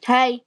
Hey.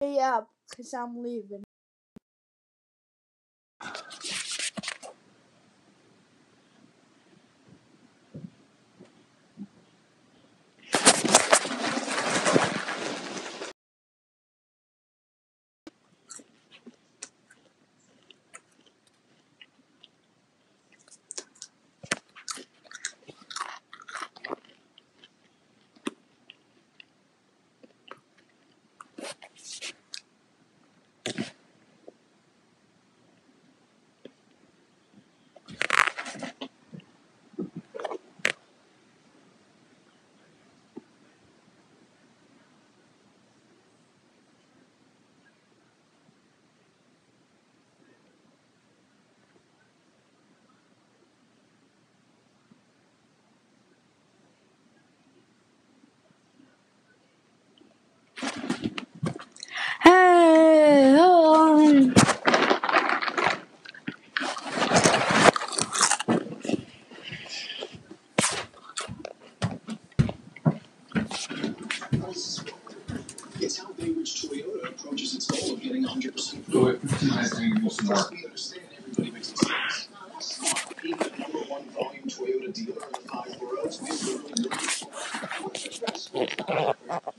up, because I'm leaving. Hey, hold on. It's how Bainbridge Toyota approaches its goal of getting 100%. Go ahead, 15 minutes and you some more. We understand everybody makes mistakes. Being the #1 volume Toyota dealer in the 5 boroughs, we literally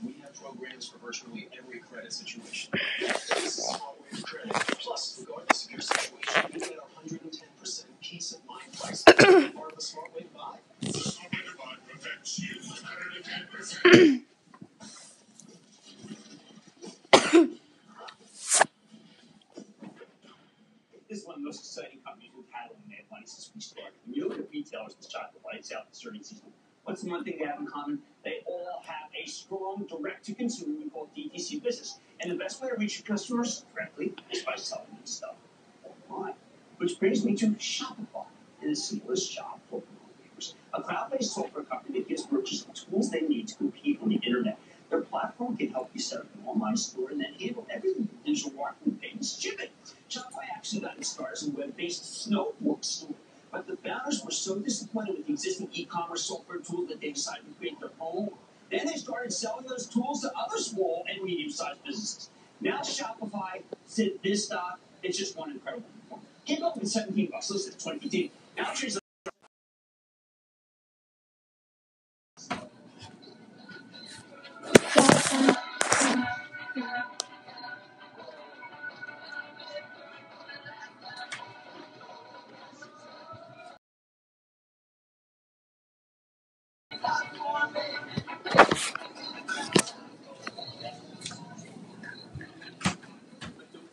we have programs for virtually every credit situation. This is a smart way of credit. Plus, regardless of your situation, you get 110% peace of mind price. Part of a smart way to buy. Protects you 110%. This is one of the most exciting companies we've had on the net money since we started. When you look at retailers that shop the lights out this earnings season, what's the one thing they have in common? They all have a strong direct-to-consumer we call DTC business. And the best way to reach your customers directly is by selling them stuff online. Which brings me to Shopify. It is the simplest shop for creators. A cloud-based software company that gives merchants the tools they need to compete on the internet. Their platform can help you set up an online store and then handle everything from digital marketing, payments, shipping. Shopify actually got its start as a web-based snowboard store, but the founders were so disappointed with the existing e-commerce software tool that they decided to create their own. Then they started selling those tools to other small and medium-sized businesses. Now Shopify said this stock, it's just one incredible performance. Came up with $17, listed in 2015. Now it trades.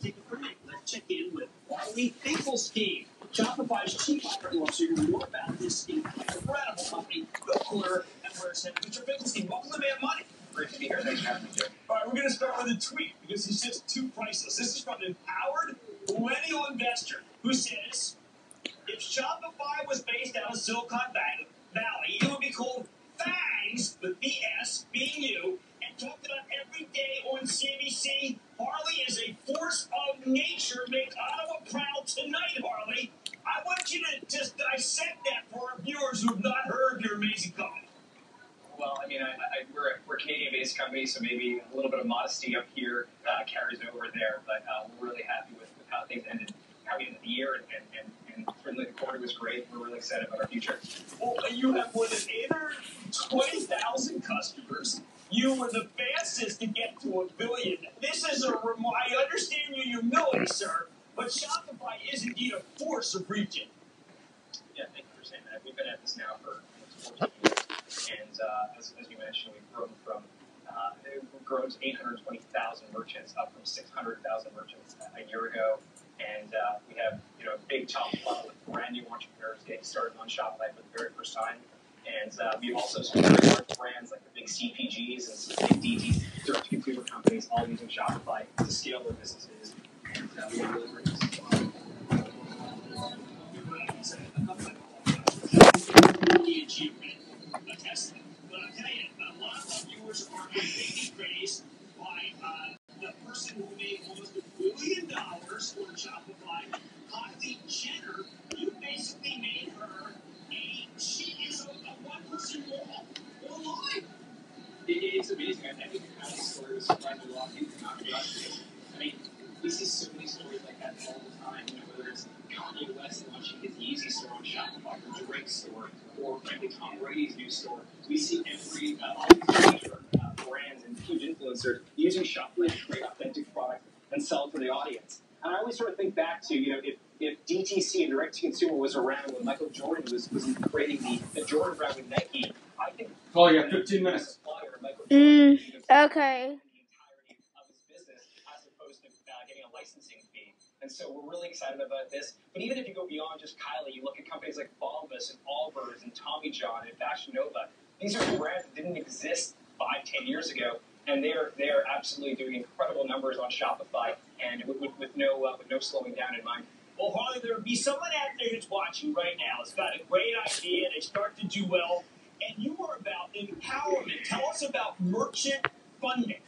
Take a break. Let's check in with Harley Finkelstein, Shopify's chief operating officer. You'll know about this incredible company, the Cooler, and where it's headed. Mr. Finkelstein, welcome to Man Money. Great to be here. Thanks for having me, Joe. All right, we're going to start with a tweet because it's just too priceless. This is from an empowered millennial investor who says, if Shopify was based out of Silicon Valley, it would be called Fangs, with BS, being you, and talked about every day on CNBC. Harley is a force of nature. Make Ottawa proud tonight, Harley. I want you to just dissect that for our viewers who have not heard your amazing company. Well, I mean, we're a Canadian-based company, so maybe a little bit of modesty up here carries over there. But we're really happy with how things ended, how we ended the year, and certainly the quarter was great. We're really excited about our future. Well, you have more than 820,000 customers. You were the fastest to get to $1 billion. This is I understand your humility, sir, but Shopify is indeed a force of region. Yeah, thank you for saying that. We've been at this now for 14 years. And as you mentioned, we've grown to 820,000 merchants, up from 600,000 merchants a year ago. And we have a big top funnel with brand new entrepreneurs getting started on Shopify for the very first time. And we've also supported large brands like the big CPGs and some big DT direct-to-consumer companies all using Shopify to scale their businesses. And we have really great business. The achievement, a testament. But I'll tell you, a lot of viewers are completely praised by the person who made almost $1 billion on Shopify, Kylie Jenner. You basically made her she is a one-person wall online. It's amazing. I think the story was surprising a lot of people. see so many stories like that all the time. Whether it's Kanye West launching his Yeezy store on Shopify, or Drake's store, or frankly Tom Brady's new store. We see all these major brands and huge influencers using Shopify to create authentic products and sell to the audience. And I always sort of think back to, if DTC and direct-to-consumer was around when Michael Jordan was creating the Jordan brand with Nike, I think... Oh, you got 15 minutes. Okay. The entirety of his business as opposed to getting a licensing fee. And so we're really excited about this. But even if you go beyond just Kylie, you look at companies like Bombas and Allbirds and Tommy John and Fashion Nova. These are brands that didn't exist 5-10 years ago, and they're absolutely doing incredible numbers on Shopify, and with no slowing down in mind. Well, Harley, there would be someone out there who's watching right now. It's got a great idea. They start to do well. And you are about empowerment. Tell us about merchant funding.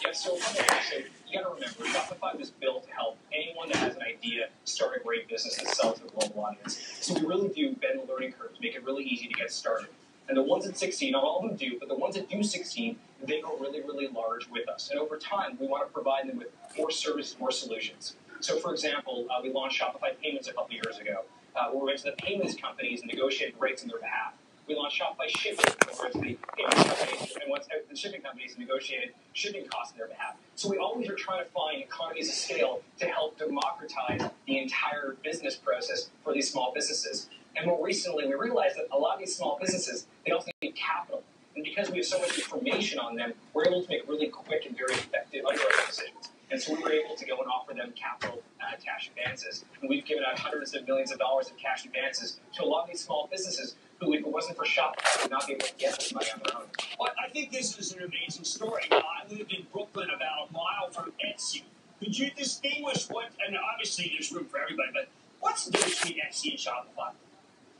Yeah, so you got to remember, Shopify was built to help anyone that has an idea start a great business and sell to a global audience. So we really do bend the learning curve to make it really easy to get started. And the ones that succeed, not all of them do, but the ones that do succeed, they go really, really large with us. And over time, we want to provide them with more services, more solutions. So, for example, we launched Shopify Payments a couple years ago, where we went to the payments companies and negotiated rates on their behalf. We launched Shopify Shipping, where we went to the payments companies and went to the shipping companies and negotiated shipping costs on their behalf. So we always are trying to find economies of scale to help democratize the entire business process for these small businesses. And more recently, we realized that a lot of these small businesses, they also need capital. And because we have so much information on them, we're able to make really quick and very effective underwriting decisions. And so we were able to go and offer them capital cash advances. And we've given out hundreds of millions of dollars in cash advances to a lot of these small businesses who, if it wasn't for Shopify, would not be able to get this money on their own. Well, I think this is an amazing story. I lived in Brooklyn, about a mile from Etsy. Could you distinguish and obviously there's room for everybody, but what's the difference between Etsy and Shopify?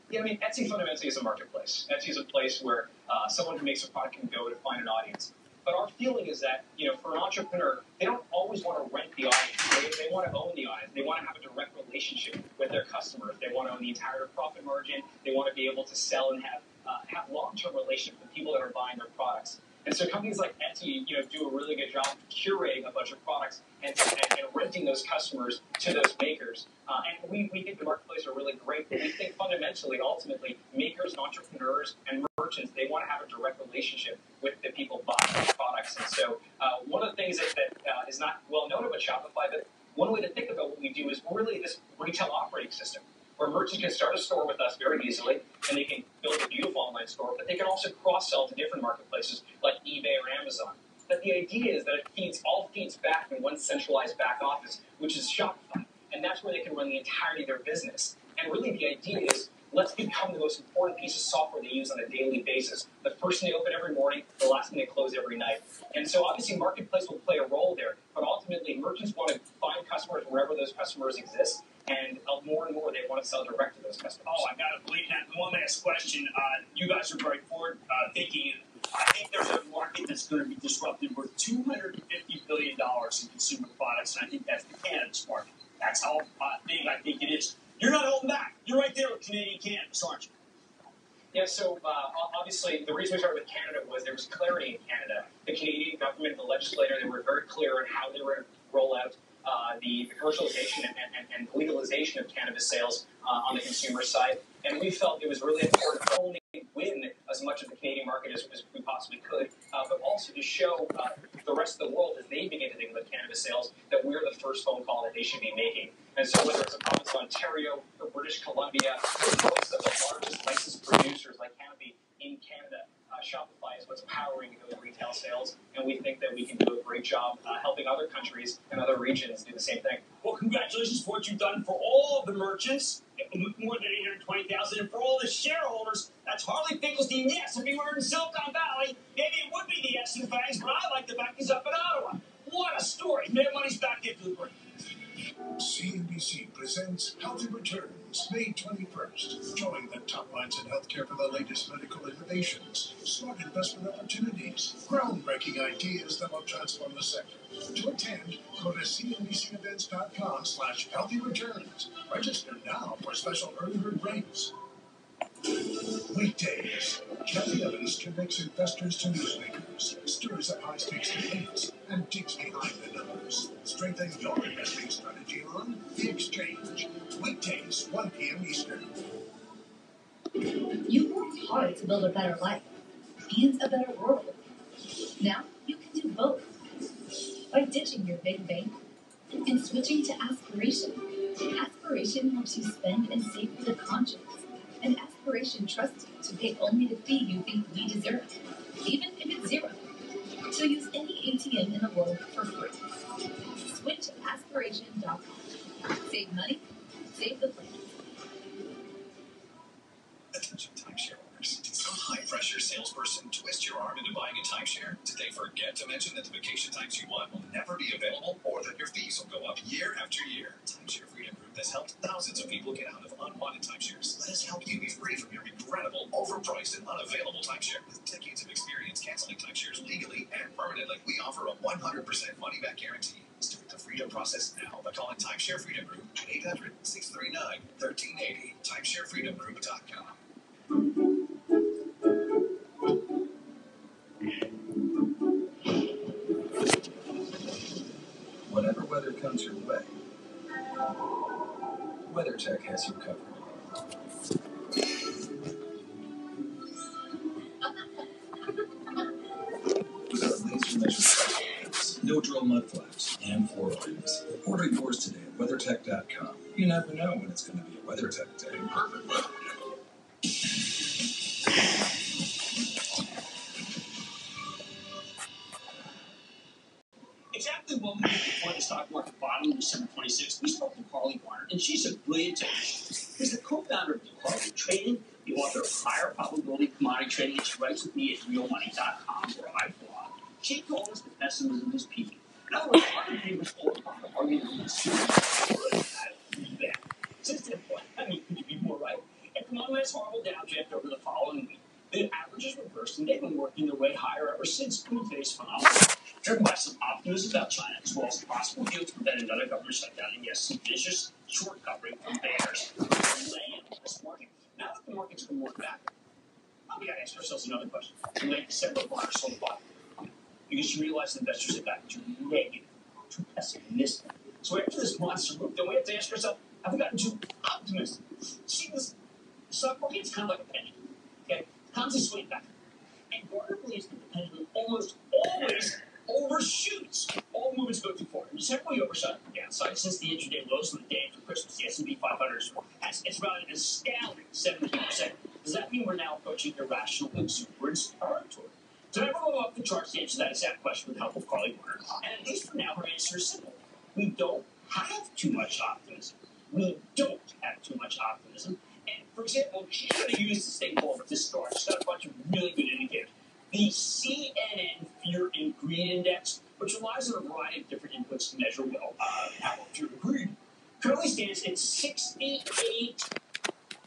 Yeah, I mean, Etsy fundamentally is a marketplace. Etsy is a place where someone who makes a product can go to find an audience. But our feeling is that, for an entrepreneur, they don't always want to rent the audience. They want to own the audience. They want to have a direct relationship with their customers. They want to own the entire profit margin. They want to be able to sell and have long-term relationships with people that are buying their products. And so companies like Etsy, do a really good job of curating a bunch of products and renting those customers to those makers. And we think the marketplace are really great, but we think fundamentally, ultimately, makers and entrepreneurs and merchants, they want to have a direct relationship with the people buying their products. And so one of the things that is not well known about Shopify, but one way to think about what we do is we're really this retail operating system, where merchants can start a store with us very easily, and they can build a beautiful online store, but they can also cross-sell to different marketplaces like eBay or Amazon. But the idea is that it all feeds back in one centralized back office, which is Shopify, and that's where they can run the entirety of their business. And really the idea is, let's become the most important piece of software they use on a daily basis. The first thing they open every morning, the last thing they close every night. And so obviously Marketplace will play a role there, but ultimately merchants want to find customers wherever those customers exist, and more and more they want to sell direct to those customers. Oh, I got to believe that. One last question. You guys are very forward thinking. I think there's a market that's going to be disrupted worth $250 billion in consumer products, and I think that's the cannabis market. That's how big I think it is. You're not holding back. You're right there with Canadian cannabis, aren't you? Yeah, so obviously the reason we started with Canada was there was clarity in Canada. The Canadian government, the legislator, they were very clear on how they were going to roll out the commercialization and legalization of cannabis sales on the consumer side. And we felt it was really important to only win as much of the Canadian market as we possibly could, but also to show the rest of the world as they begin to think about cannabis sales that we're the first phone call that they should be making. And so whether it's a province of Ontario or British Columbia or most of the largest licensed producers like Canopy in Canada, Shopify is what's powering those retail sales, and we think that we can do a great job helping other countries and other regions do the same thing. Well, congratulations for what you've done for all of the merchants, more than 820,000, and for all the shareholders. That's Harley Finkelstein. Yes, if he were in Silicon Valley, maybe it would be the S and Fangs, but I like the fact he's up in Ottawa. What a story. Their money's back into the break. CNBC presents Healthy Returns, May 21st. Join the top minds in healthcare for the latest medical innovations, smart investment opportunities, groundbreaking ideas that will transform the sector. To attend, go to cnbcevents.com/healthyreturns. Register now for special early bird rates. Weekdays, Kathy Evans connects investors to newsmakers, stirs up high-stakes debates, and digs behind the numbers. news. Strengthen your investing strategy on The Exchange. Weekdays, 1 p.m. Eastern. You worked hard to build a better life and a better world. Now you can do both by ditching your big bank and switching to Aspiration. Aspiration helps you spend and save with a conscience. And Aspiration trusts you to pay only the fee you think we deserve, even if it's zero. So use any ATM in the world for free. Switch to aspiration.com. Save money, save the planet. Attention timeshare owners. Did some high-pressure salesperson twist your arm into buying a timeshare? Did they forget to mention that the vacation times you want will never be available, or that your fees will go up year after year? Timeshare Freedom Group has helped thousands of people get out of unwanted timeshares. Let us help you be free from your regrettable, overpriced, and unavailable timeshare. With decades of experience canceling timeshares legally and permanently, we offer a 100% money-back guarantee. Start the freedom process now by calling Timeshare Freedom Group at 800-639-1380. TimeshareFreedomGroup.com. Whatever weather comes your way, WeatherTech has you covered. With our laser measurement, no drill mud flaps, and floor items. Order yours today at WeatherTech.com. You never know when it's going to be a WeatherTech day. Perfect weather. Exactly 1 week before the stock market bottom on December 26th, we spoke to Carly Warner, and she's a brilliant technician. She's the co-founder of Carly Trading, the author of Higher Probability Commodity Trading, and she writes with me at realmoney.com, where I blog. She told us that pessimism is peaking. In other words, our neighbors told us our argument was bad. Since that point, I mean, could you be more right? And come on, last horrible downdraft over the following week, the averages reversed, and they've been working their way higher ever since. Today's phenomenal. Driven by some optimism about China, as well as the possible deal to prevent another government shutdown, and yes, some vicious short covering from bears. Laying this market. Now that the market's been worked back, we got to ask ourselves another question. In late December, buyers sold the bottom because you realize investors have gotten too negative, too pessimistic. So after this monster move, then we have to ask ourselves, have we gotten too optimistic? See, this stock market is kind of like a penny. Okay, constantly swinging back. And Gardner believes that the pendulum almost always overshoots. All movements go too far. In December, we overshot the downside since the intraday lows of the day after Christmas. The S&P 500 it's about an astounding 17%. Does that mean we're now approaching irrational exuberance territory? Tonight, we're going off the charts to answer that exact question with the help of Carly Warner. And at least for now, her answer is simple. We don't have too much optimism. We don't have too much optimism. And, for example, she's going to use this thing called the STAR. She's got a bunch of really good indicators. The CNN Fear and Greed Index, which relies on a variety of different inputs to measure, how fear and greed, currently stands at 68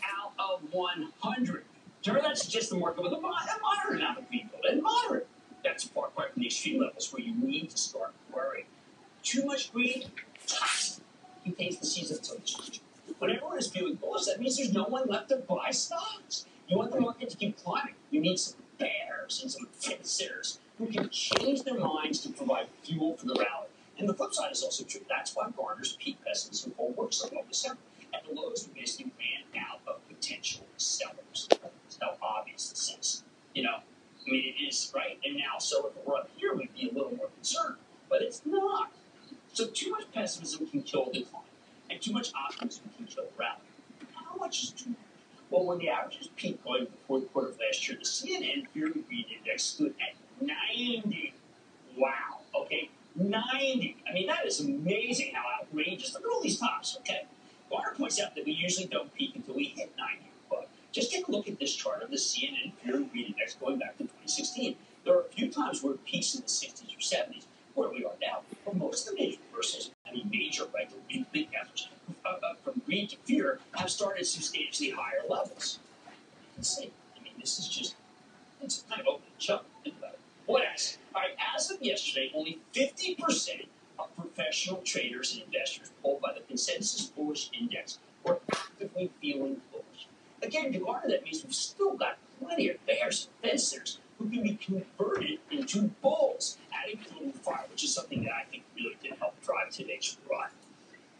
out of 100. Turns that suggests the market with a moderate amount of people. And moderate. That's a far cry from the extreme levels where you need to start worrying. Too much greed, toxic. Contains the seeds of toxic. When everyone is feeling bullish, that means there's no one left to buy stocks. You want the market to keep climbing. You need some bears and some fixers who can change their minds to provide fuel for the rally. And the flip side is also true. That's why Gardner's peak pessimism poll works so well December. At the lows, we basically ran out of potential sellers. That's how obvious this is. You know, I mean, it is, right? And now, so if it were up here, we'd be a little more concerned. But it's not. So too much pessimism can kill a decline. And too much optimism can kill a rally. How much is too much? Well, when the averages peaked going into the fourth quarter of last year, the CNN Fear and Greed Index stood at 90. Wow. Okay? 90. I mean, that is amazing how outrageous. Look at all these tops, okay? Garner points out that we usually don't peak until we hit 90. But just take a look at this chart of the CNN Fear and Greed Index going back to 2016. There are a few times where it peaks in the 60s or 70s, where we are now. But most of the major reversals, I mean, major, right, the big average, from greed to fear, have started substantially higher levels. Let's see. I mean, this is just, it's kind of open and shut. Think about it. What else? All right, as of yesterday, only 50% of professional traders and investors polled by the Consensus Bullish Index were actively feeling bullish. Again, to Garner, that means we've still got plenty of bears and fencers who can be converted into bulls, adding fuel to the fire, which is something that I think really did help today's run.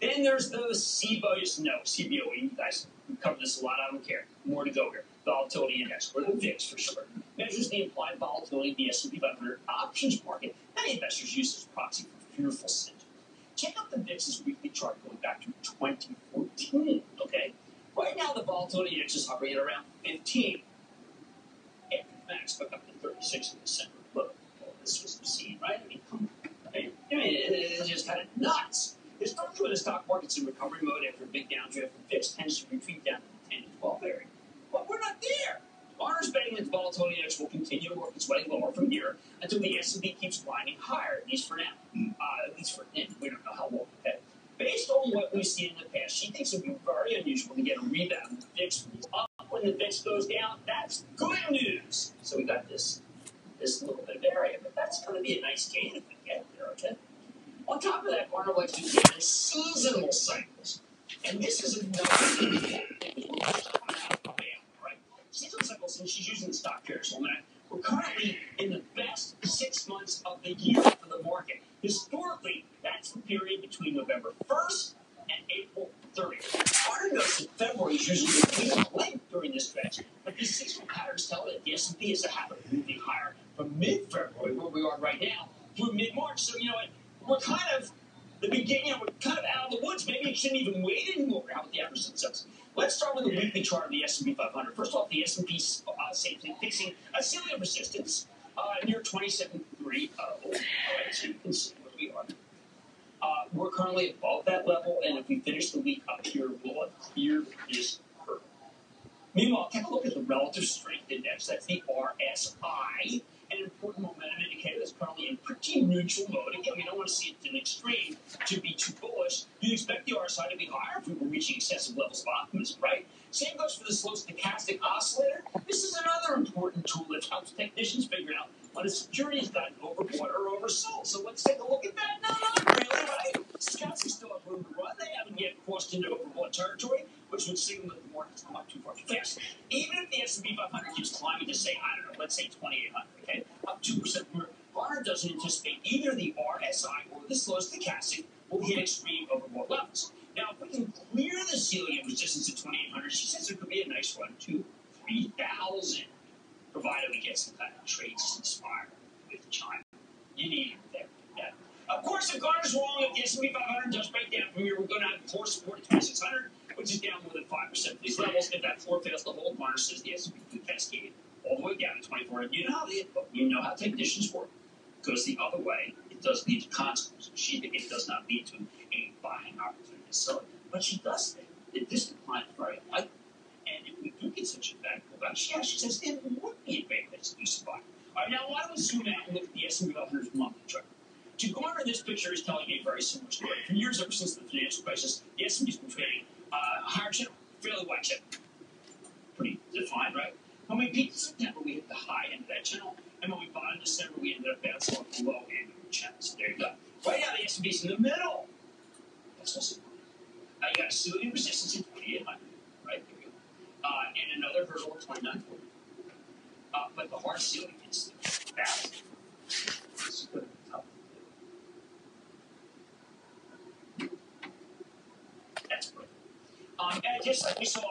Then there's the CBOE. No, CBOE. You guys, we covered this a lot. I don't care. More to go here. Volatility index, or the VIX for short, measures the implied volatility of the S&P 500 options market. Many investors use this proxy for fearful sentiment. Check out the VIX's weekly chart going back to 2014. Okay, right now the volatility index is hovering at around 15. After max back up to 36 in December. Look, well, this was obscene, right? I mean, come on. I mean, it's just kind of nuts. Historically, when the stock market's in recovery mode after a big downdraft, the VIX tends to retreat down to the 10 to 12 area. But we're not there. Garner's betting that the volatility index will continue to work its way lower from here until the S&P keeps climbing higher, at least for now. At least for now. We don't know how long. Okay? Based on what we've seen in the past, she thinks it would be very unusual to get a rebound in the VIX up when the VIX goes down. That's good news. So we got this little bit of area, but that's going to be a nice gain if we get there, okay? On top of that, Garner likes to examine seasonal cycles. And this is another thing. Right? Seasonal cycles, and she's using the stock pairs. We're currently in the best 6 months of the year for the market. Historically, that's the period between November 1st and April 30th. Garner notes that February is usually the weak length during this stretch, but these seasonal patterns tell that the S&P is a habit of moving higher from mid-February, where we are right now, through mid-March. So, you know what? We're kind of the beginning. We're kind of out of the woods. Maybe it shouldn't even wait anymore. How about the average success? Let's start with the weekly chart of the S&P 500. First off, the S&P fixing a ceiling of resistance near 27.30. All right, so you can see where we are. We're currently above that level, and if we finish the week up here, we'll have cleared this curve. Meanwhile, take a look at the relative strength index. That's the RSI. An important momentum indicator that's currently in pretty neutral mode. Again, we don't want to see it to an extreme to be too bullish. You'd expect the RSI to be higher if we were reaching excessive levels of optimism, right? Same goes for the slow stochastic oscillator. This is another important tool that helps technicians figure out when a security has gotten overbought or oversold. So let's take a look at that. No, not really, right? Stochastics still have room to run. They haven't yet crossed into overbought territory, which would signal that the market's come up too far too fast. Even if the S&P 500 keeps climbing to, say, I don't know, let's say 2,800, okay, up 2% more, Garner doesn't anticipate either the RSI or the slow stochastic will hit extreme overbought levels. Now, if we can clear the ceiling of resistance at 2,800, she says there could be a nice run to 3,000, provided we get some kind of trade ceasefire with China. You need it there. Yeah. Of course, if Garner's wrong, if the S&P 500 does break down from here, we're going to have floor support at 2,600, which is down more than 5% of these levels. If that floor fails to hold, Garner says the S&P could cascade all the way down to 2,400. You know how technicians work. It goes the other way. It does lead to consequences. It does not lead to a buying opportunity. So, but she does think that this decline is very likely. And if we do get such a bad pullback, she says it would be a great place to do some buying. All right, now why don't we zoom out and look at the S&P 500's monthly chart? To Garner, this picture is telling a very similar story. For years, ever since the financial crisis, the S&P's been trading a higher channel, fairly wide channel. Pretty defined, right? When we peaked in September, we hit the high end of that channel, and when we bought in December, we ended up bouncing off the low end of the channel. So there you go. Right now, the S&P's in the middle. That's also you got a ceiling resistance at 2,800, right? There you go. And another hurdle at 2,940. But the hard ceiling is 1,000. It's good. That's great. And just like we saw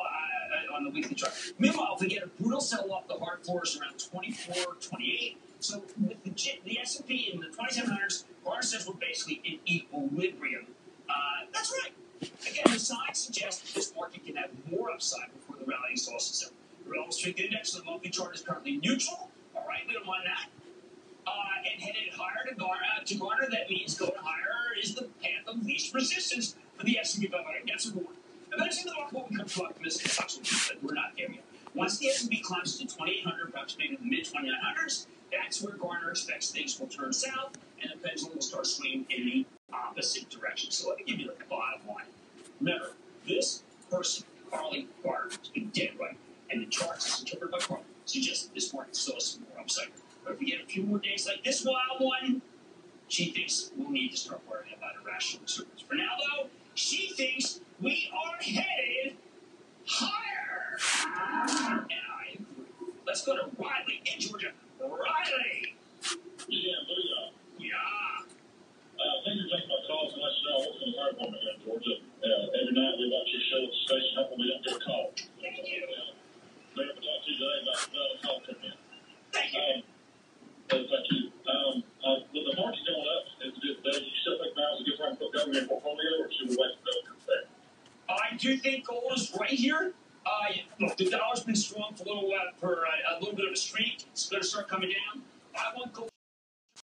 on the weekly chart. Meanwhile, if we get a brutal sell-off, the hard floor is around 24, 28. So with the S&P in the 2,700s, Garner says we're basically in equilibrium. That's right. Again, the signs suggest that this market can have more upside before the rally exhausts itself. The relative strength index of the monthly chart is currently neutral. All right, we don't mind that. And headed higher to Garner, that means going higher is the path of least resistance for the S&P 500. That's a good one. Eventually, the market will become too optimistic, but we're not there yet. Once the S&P climbs to 2,800, perhaps maybe the mid-2,900s, that's where Garner expects things will turn south, and the pendulum will start swinging in the opposite direction. So let me give you the bottom line. Remember, this person, Carly Garner, has been dead right, and the charts, as interpreted by Carly, suggest that this market still has some more upside. But if we get a few more days like this wild one, she thinks we'll need to start worrying about irrational exuberance. For now, though, she thinks we are headed higher. And I agree. Let's go to Riley in Georgia. Riley! Yeah, booyah. Yeah. Thank you for taking my call. So much Georgia. Every night we watch your show at the station, hoping we don't get a call. Thank you. Better to talk to you today about a call coming in. Thank you. Thank you. With the market going up, it's a good day. You still think now is a good time to put gold in your portfolio, or should we wait for gold to come back? I do think gold is right here. Look, the dollar